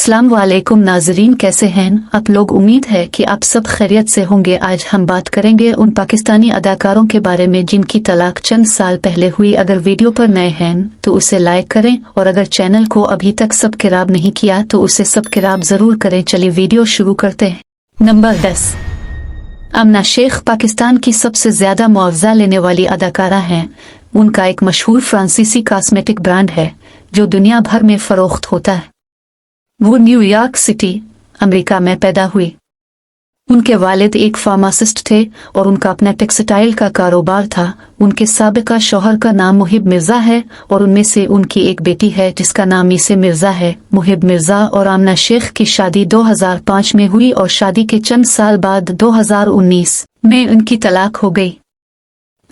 अस्सलाम वालेकुम नाजरीन, कैसे हैं आप लोग। उम्मीद है कि आप सब खैरियत से होंगे। आज हम बात करेंगे उन पाकिस्तानी अदाकारों के बारे में जिनकी तलाक चंद साल पहले हुई। अगर वीडियो पर नए हैं तो उसे लाइक करें और अगर चैनल को अभी तक सब्सक्राइब नहीं किया तो उसे सब्सक्राइब जरूर करें। चलिए वीडियो शुरू करते हैं। नंबर 10, आमना शेख पाकिस्तान की सबसे ज्यादा मुआवजा लेने वाली अदाकारा हैं। उनका एक मशहूर फ्रांसीसी कॉस्मेटिक ब्रांड है जो दुनिया भर में फरोख्त होता है। वो न्यूयॉर्क सिटी, अमेरिका में पैदा हुई। उनके वालिद एक फार्मासिस्ट थे और उनका अपना टेक्सटाइल का कारोबार था। उनके साबिका शौहर का नाम मुहिब मिर्जा है और उनमें से उनकी एक बेटी है जिसका नाम मीसे मिर्जा है। मुहिब मिर्जा और आमना शेख की शादी 2005 में हुई और शादी के चंद साल बाद 2019 में उनकी तलाक हो गई।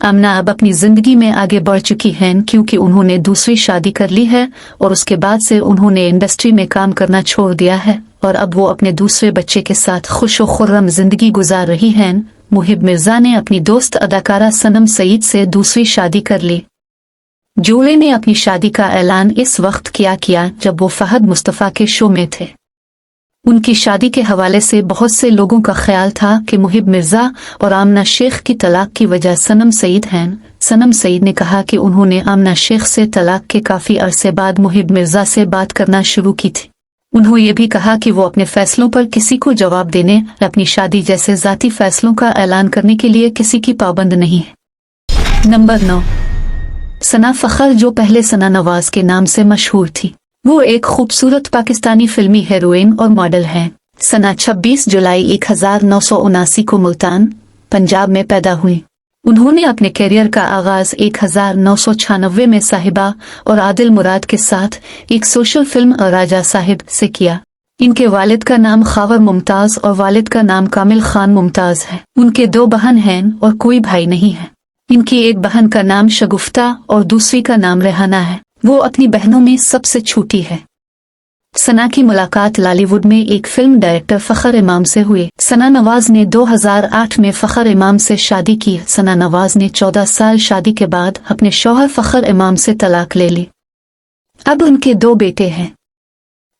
आमना अब अपनी जिंदगी में आगे बढ़ चुकी हैं क्योंकि उन्होंने दूसरी शादी कर ली है और उसके बाद से उन्होंने इंडस्ट्री में काम करना छोड़ दिया है और अब वो अपने दूसरे बच्चे के साथ खुश और खुर्रम जिंदगी गुजार रही हैं। मुहिब मिर्जा ने अपनी दोस्त अदाकारा सनम सईद से दूसरी शादी कर ली। जोड़े ने अपनी शादी का ऐलान इस वक्त किया जब वो फहद मुस्तफा के शो में थे। उनकी शादी के हवाले से बहुत से लोगों का ख्याल था कि मुहिब मिर्जा और आमना शेख की तलाक की वजह सनम सईद हैं। सनम सईद ने कहा कि उन्होंने आमना शेख से तलाक के काफी अरसे बाद मुहिब मिर्जा से बात करना शुरू की थी। उन्होंने ये भी कहा कि वो अपने फैसलों पर किसी को जवाब देने, अपनी शादी जैसे जाती फैसलों का ऐलान करने के लिए किसी की पाबंद नहीं है। नंबर 9, सना फखर, जो पहले सना नवाज के नाम से मशहूर थी। वो एक खूबसूरत पाकिस्तानी फिल्मी हीरोइन और मॉडल हैं। सना 26 जुलाई 1979 को मुल्तान, पंजाब में पैदा हुई। उन्होंने अपने करियर का आगाज 1996 में साहिबा और आदिल मुराद के साथ एक सोशल फिल्म राजा साहिब से किया। इनके वालिद का नाम खावर मुमताज और वालिद का नाम कामिल खान मुमताज है। उनके 2 बहन हैं और कोई भाई नहीं है। इनकी एक बहन का नाम शगुफ्ता और दूसरी का नाम रेहाना है। वो अपनी बहनों में सबसे छोटी है। सना की मुलाकात लॉलीवुड में एक फिल्म डायरेक्टर फखर इमाम से हुई। सना नवाज ने 2008 में फखर इमाम से शादी की। सना नवाज ने 14 साल शादी के बाद अपने शौहर फखर इमाम से तलाक ले ली। अब उनके 2 बेटे हैं।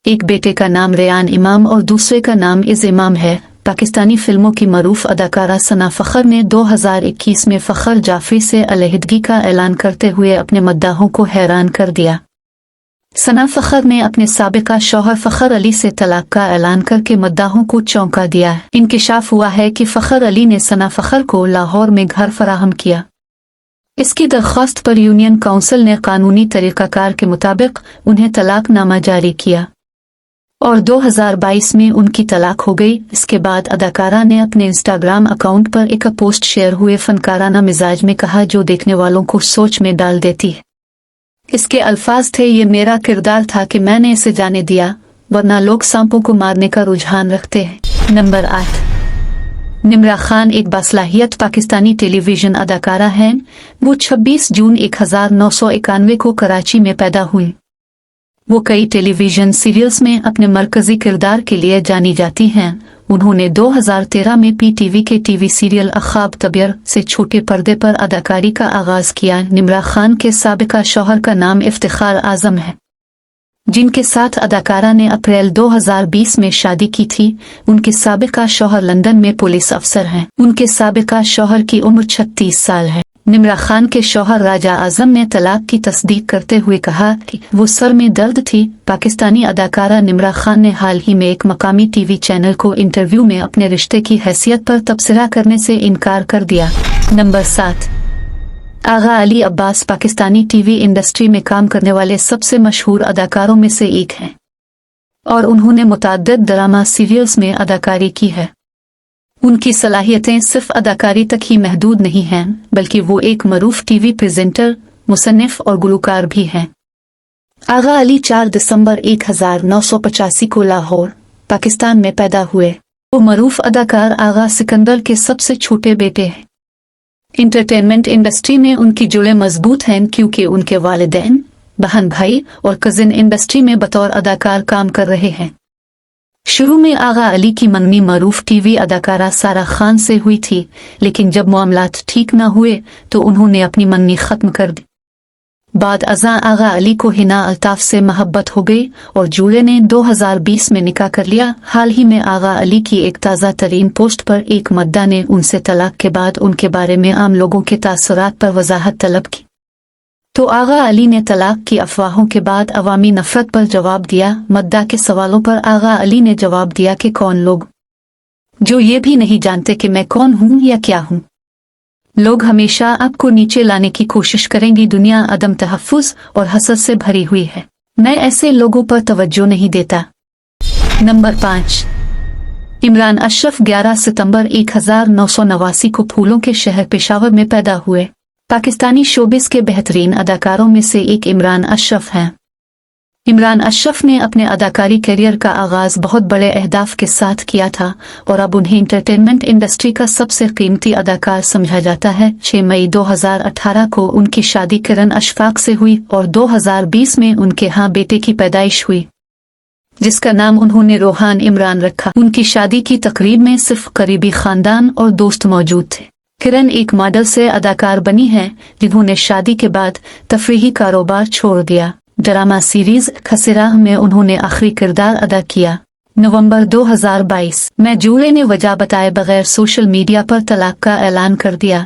एक बेटे का नाम रेयान इमाम और दूसरे का नाम इज़ इमाम है। पाकिस्तानी फिल्मों की मरूफ अदाकारा सना फखर ने 2021 में फखर जाफरी से अलहदगी का ऐलान करते हुए अपने मद्दाहों को हैरान कर दिया। सना फखर ने अपने साबिका शौहर फखर अली से तलाक का ऐलान करके मद्दाहों को चौंका दिया। इंकिशाफ हुआ है कि फखर अली ने सना फखर को लाहौर में घर फराहम किया। इसकी दरख्वास्त पर यूनियन काउंसिल ने कानूनी तरीकाकार के मुताबिक उन्हें तलाकनामा जारी किया और 2022 में उनकी तलाक हो गई। इसके बाद अदाकारा ने अपने इंस्टाग्राम अकाउंट पर एक पोस्ट शेयर हुए फनकाराना मिजाज में कहा जो देखने वालों को सोच में डाल देती है। इसके अल्फाज थे, ये मेरा किरदार था कि मैंने इसे जाने दिया, वरना लोग सांपों को मारने का रुझान रखते हैं। नंबर 8, निम्रा खान एक बासलाहियत पाकिस्तानी टेलीविजन अदाकारा हैं। वो 26 जून 1991 को कराची में पैदा हुई। वो कई टेलीविजन सीरियल्स में अपने मरकजी किरदार के लिए जानी जाती हैं। उन्होंने 2013 में पीटीवी के टीवी सीरियल अख्वाब तबीर से छोटे पर्दे पर अदाकारी का आगाज किया। निम्रा खान के साबिका शौहर का नाम इफ्तिखार आजम है, जिनके साथ अदाकारा ने अप्रैल 2020 में शादी की थी। उनके साबिका शौहर लंदन में पुलिस अफसर हैं। उनके साबिका शौहर की उम्र 36 साल है। निम्रा खान के शौहर राजा आजम ने तलाक की तस्दीक करते हुए कहा कि वो सर में दर्द थी। पाकिस्तानी अदाकारा निम्रा खान ने हाल ही में एक मकामी टीवी चैनल को इंटरव्यू में अपने रिश्ते की हैसियत पर तबसरा करने से इनकार कर दिया। नंबर 7, आगा अली अब्बास पाकिस्तानी टीवी इंडस्ट्री में काम करने वाले सबसे मशहूर अदाकारों में से एक हैं और उन्होंने मुतअद्दिद ड्रामा सीरियल्स में अदाकारी की है। उनकी सलाहियतें सिर्फ अदाकारी तक ही महदूद नहीं हैं बल्कि वो एक मरूफ टीवी प्रेजेंटर, मुसन्निफ और गुलकार भी हैं। आगा अली 4 दिसंबर 1985 को लाहौर, पाकिस्तान में पैदा हुए। वो मरूफ अदाकार आगा सिकंदर के सबसे छोटे बेटे हैं। इंटरटेनमेंट इंडस्ट्री में उनकी जुड़े मजबूत हैं क्योंकि उनके वालिदैन, बहन भाई और कजिन इंडस्ट्री में बतौर अदाकार काम कर रहे हैं। शुरू में आगा अली की मंगनी मरूफ टीवी अदाकारा सारा खान से हुई थी, लेकिन जब मामलात ठीक न हुए तो उन्होंने अपनी मंगनी खत्म कर दी। बाद अज़ां आगा अली को हिना अल्ताफ से मोहब्बत हो गई और जूले ने 2020 में निकाह कर लिया। हाल ही में आगा अली की एक ताज़ा तरीन पोस्ट पर एक मद्दा ने उनसे तलाक के बाद उनके बारे में आम लोगों के तासुरात पर वजाहत तलब की। तो आगा अली ने तलाक की अफवाहों के बाद अवामी नफरत पर जवाब दिया। मद्दा के सवालों पर आगा अली ने जवाब दिया कि कौन लोग जो ये भी नहीं जानते कि मैं कौन हूँ या क्या हूँ। लोग हमेशा आपको नीचे लाने की कोशिश करेंगी। दुनिया अदम तहफ़्फ़ुज़ और हसद से भरी हुई है। मैं ऐसे लोगों पर तवज्जो नहीं देता। नंबर 5, इमरान अशरफ 11 सितंबर 1989 को फूलों के शहर पेशावर में पैदा हुए। पाकिस्तानी शोबिस के बेहतरीन अदाकारों में से एक इमरान अशरफ हैं। इमरान अशरफ ने अपने अदाकारी करियर का आगाज बहुत बड़े अहदाफ के साथ किया था और अब उन्हें इंटरटेनमेंट इंडस्ट्री का सबसे कीमती अदाकार समझा जाता है। 6 मई 2018 को उनकी शादी किरण अशफाक से हुई और 2020 में उनके यहाँ बेटे की पैदाइश हुई, जिसका नाम उन्होंने रोहान इमरान रखा। उनकी शादी की तकरीब में सिर्फ करीबी खानदान और दोस्त मौजूद थे। किरण एक मॉडल से अदाकार बनी है जिन्होंने शादी के बाद तफरीही कारोबार छोड़ दिया। ड्रामा सीरीज खसरा में उन्होंने आखिरी किरदार अदा किया। नवंबर 2022 में जूले ने वजह बताए बगैर सोशल मीडिया पर तलाक का ऐलान कर दिया।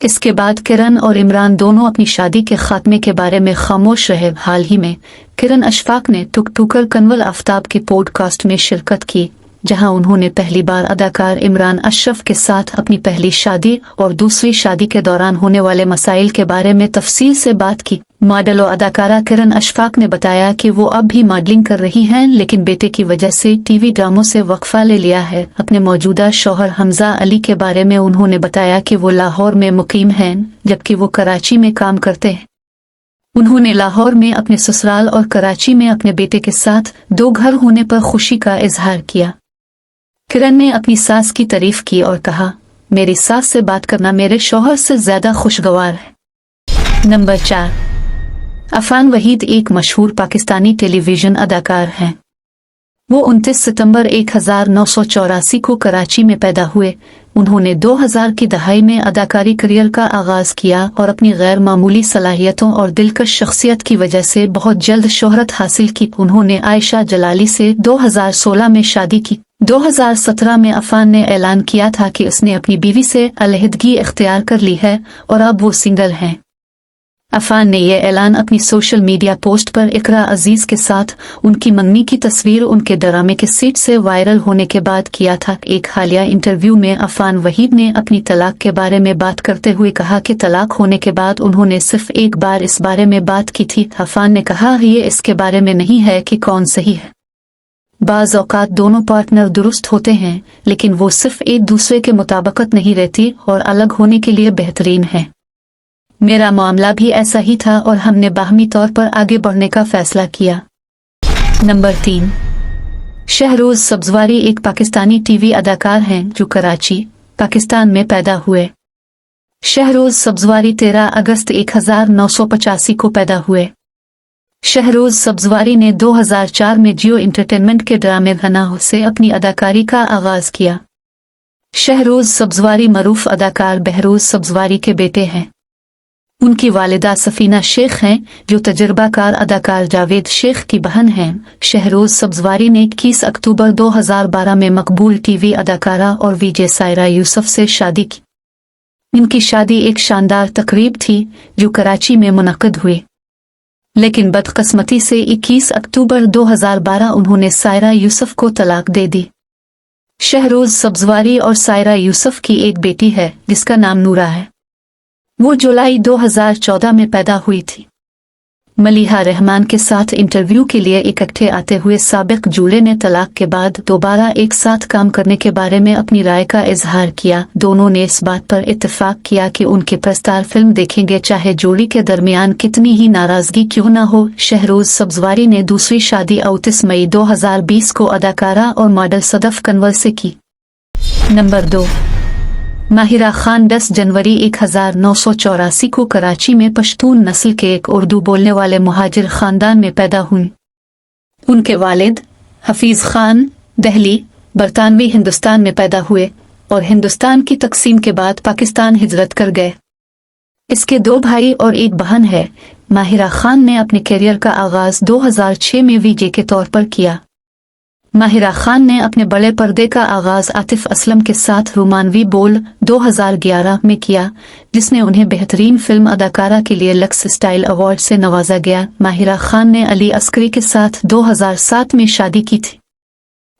इसके बाद किरण और इमरान दोनों अपनी शादी के खात्मे के बारे में खामोश रहे। हाल ही में किरण अशफाक ने टुक टुकर कनवल आफ्ताब के पॉडकास्ट में शिरकत की, जहां उन्होंने पहली बार अदाकार इमरान अशरफ के साथ अपनी पहली शादी और दूसरी शादी के दौरान होने वाले मसाइल के बारे में तफसील से बात की। मॉडल और अदाकारा किरण अशफाक ने बताया कि वो अब भी मॉडलिंग कर रही हैं, लेकिन बेटे की वजह से टीवी ड्रामों से वक्फा ले लिया है। अपने मौजूदा शौहर हमजा अली के बारे में उन्होंने बताया कि वो लाहौर में मुकीम हैं जबकि वो कराची में काम करते हैं। उन्होंने लाहौर में अपने ससुराल और कराची में अपने बेटे के साथ 2 घर होने पर खुशी का इजहार किया। किरण ने अपनी सास की तारीफ की और कहा, मेरी सास से बात करना मेरे शौहर से ज्यादा खुशगवार है। नंबर 4, अफान वहीद एक मशहूर पाकिस्तानी टेलीविजन अदाकार हैं। वो 29 सितंबर 1984 को कराची में पैदा हुए। उन्होंने 2000 की दहाई में अदाकारी करियर का आगाज किया और अपनी गैर मामूली सलाहियतों और दिलकश शख्सियत की वजह से बहुत जल्द शोहरत हासिल की। उन्होंने आयशा जलाली से 2016 में शादी की। 2017 में अफान ने ऐलान किया था कि उसने अपनी बीवी से अलहदगी इख्तियार कर ली है और अब वो सिंगल हैं। अफान ने यह ऐलान अपनी सोशल मीडिया पोस्ट पर इकरा अजीज के साथ उनकी मंगनी की तस्वीर उनके ड्रामे के सेट से वायरल होने के बाद किया था। एक हालिया इंटरव्यू में अफान वहीद ने अपनी तलाक के बारे में बात करते हुए कहा कि तलाक होने के बाद उन्होंने सिर्फ एक बार इस बारे में बात की थी। अफान ने कहा, ये इसके बारे में नहीं है कि कौन सही है। बाज़ औक़ात दोनों पार्टनर दुरुस्त होते हैं, लेकिन वो सिर्फ एक दूसरे के मुताबिकत नहीं रहती और अलग होने के लिए बेहतरीन है। मेरा मामला भी ऐसा ही था और हमने बाहमी तौर पर आगे बढ़ने का फैसला किया। नंबर 3, शहरोज सब्जवारी एक पाकिस्तानी टीवी अदाकार हैं जो कराची, पाकिस्तान में पैदा हुए। शहरोज सब्जवारी 13 अगस्त 1985 को पैदा हुए। शहरोज सब्जवारी ने 2004 में जियो एंटरटेनमेंट के ड्रामे घना से अपनी अदाकारी का आगाज किया। शहरोज सब्जवारी मरूफ अदाकार बहरोज सब्जवारी के बेटे हैं। उनकी वालिदा सफीना शेख हैं जो तजर्बाकार अदाकार जावेद शेख की बहन हैं। शहरोज सब्जवारी ने 21 अक्टूबर 2012 में मकबूल टीवी अदाकारा और वीजे सायरा यूसुफ से शादी की। इनकी शादी एक शानदार तकरीब थी जो कराची में मुनक़िद हुई, लेकिन बदकिस्मती से 21 अक्टूबर 2012 उन्होंने सायरा यूसुफ को तलाक दे दी। शहरोज सब्जवारी और सायरा यूसुफ की एक बेटी है जिसका नाम नूरा है। वो जुलाई 2014 में पैदा हुई थी। मलिहा रहमान के साथ इंटरव्यू के लिए इकट्ठे आते हुए साबिक जूले ने तलाक के बाद दोबारा एक साथ काम करने के बारे में अपनी राय का इजहार किया। दोनों ने इस बात पर इत्तेफाक किया कि उनके प्रस्ताव फिल्म देखेंगे चाहे जोड़ी के दरमियान कितनी ही नाराजगी क्यों न हो। शहरोज सब्जवारी ने दूसरी शादी 29 मई 2020 को अदाकारा और मॉडल सदफ कनवल से की। नंबर 2, माहिरा खान 10 जनवरी 1984 को कराची में पश्तून नस्ल के एक उर्दू बोलने वाले मुहाजिर खानदान में पैदा हुई। उनके वालिद हफीज खान दिल्ली, बरतानवी हिंदुस्तान में पैदा हुए और हिंदुस्तान की तकसीम के बाद पाकिस्तान हिजरत कर गए। इसके 2 भाई और एक बहन है। माहिरा खान ने अपने करियर का आगाज 2006 में वीजे के तौर पर किया। माहिरा खान ने अपने बड़े पर्दे का आगाज आतिफ असलम के साथ रोमानवी बोल 2011 में किया, जिसने उन्हें बेहतरीन फिल्म अदाकारा के लिए लक्स स्टाइल अवार्ड से नवाजा गया। माहिरा खान ने अली अस्करी के साथ 2007 में शादी की थी,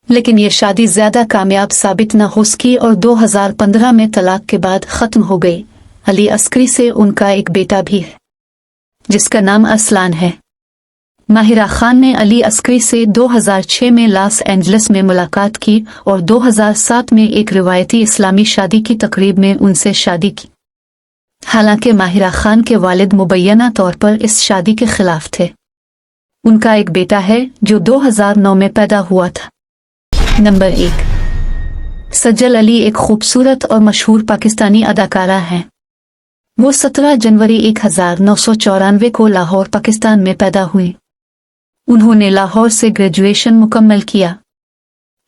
लेकिन ये शादी ज्यादा कामयाब साबित न हो सकी और 2015 में तलाक के बाद खत्म हो गई। अली अस्करी से उनका एक बेटा भी है, जिसका नाम असलान है। माहिरा खान ने अली अस्करी से 2006 में लॉस एंजलिस में मुलाकात की और 2007 में एक रिवायती इस्लामी शादी की तकरीब में उनसे शादी की। हालांकि माहिरा खान के वालिद मुबैना तौर पर इस शादी के खिलाफ थे। उनका एक बेटा है जो 2009 में पैदा हुआ था। नंबर 1, सज्जल अली एक खूबसूरत और मशहूर पाकिस्तानी अदाकारा हैं। वो 17 जनवरी 1994 को लाहौर, पाकिस्तान में पैदा हुई। उन्होंने लाहौर से ग्रेजुएशन मुकम्मल किया।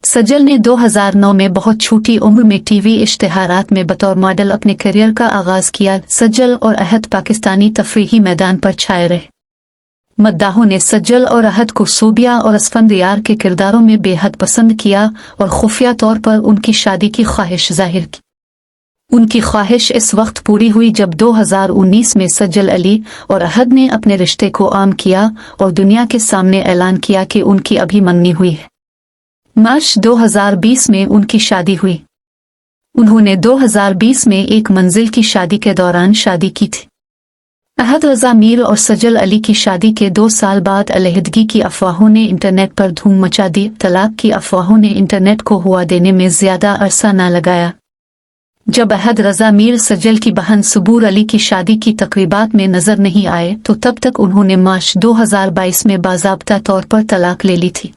सज्जल ने 2009 में बहुत छोटी उम्र में टीवी इश्तिहारात में बतौर मॉडल अपने करियर का आगाज किया। सज्जल और अहद पाकिस्तानी तफरीही मैदान पर छाए रहे। मद्दाहों ने सज्जल और अहद को सूबिया और असफंदियार के किरदारों में बेहद पसंद किया और खुफिया तौर पर उनकी शादी की ख्वाहिश जाहिर की। उनकी ख्वाहिश इस वक्त पूरी हुई जब 2019 में सज्जल अली और अहद ने अपने रिश्ते को आम किया और दुनिया के सामने ऐलान किया कि उनकी अभी मंगनी हुई है। मार्च 2020 में उनकी शादी हुई। उन्होंने 2020 में एक मंजिल की शादी के दौरान शादी की थी। अहद रजा मीर और सज्जल अली की शादी के 2 साल बाद अलहदगी की अफवाहों ने इंटरनेट पर धूम मचा दी। तलाक की अफवाहों ने इंटरनेट को हुआ देने में ज्यादा अरसा न लगाया। जब अहद रजा मीर सज्जल की बहन सबूर अली की शादी की तकरीबात में नजर नहीं आए तो तब तक उन्होंने मार्च 2022 में बाज़ाब्ता तौर पर तलाक ले ली थी।